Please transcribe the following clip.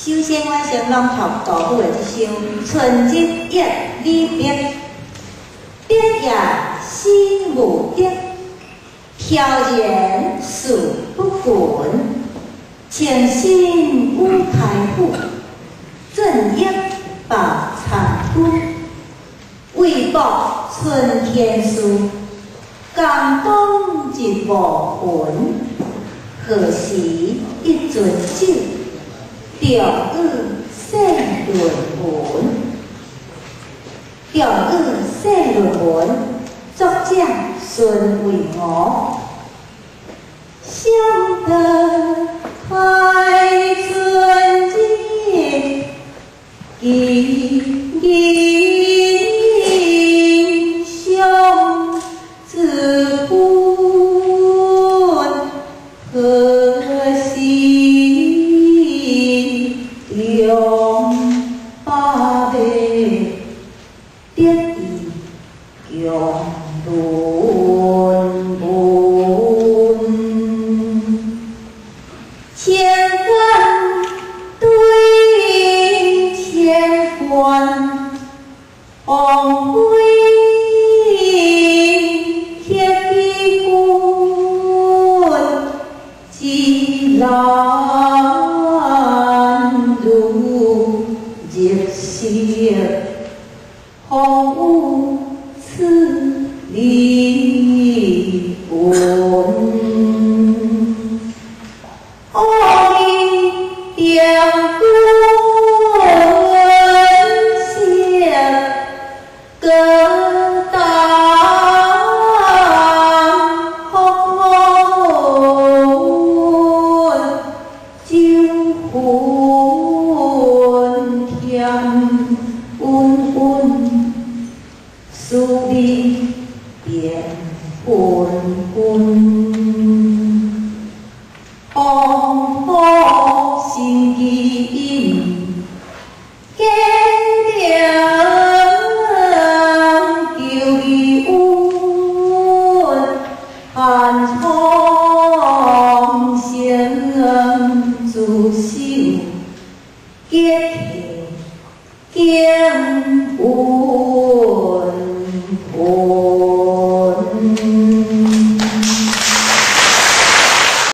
首先，我先朗读杜甫的一首《春日夜离别》。别夜心无定，飘然树不群。情深乌开府，正月白参军。为报春天树，甘当一无魂。何时一樽酒？调与写论文，调与写论文，作者孙为我。想得开春日，英雄自古何时？用把杯得意用论文，千官对千官，王贵天地君，既然热血荒芜此离魂，阿弥调滚血各当红酒魂温温，思念变滚滚，风波心意坚定，旧义温，寒窗声自守。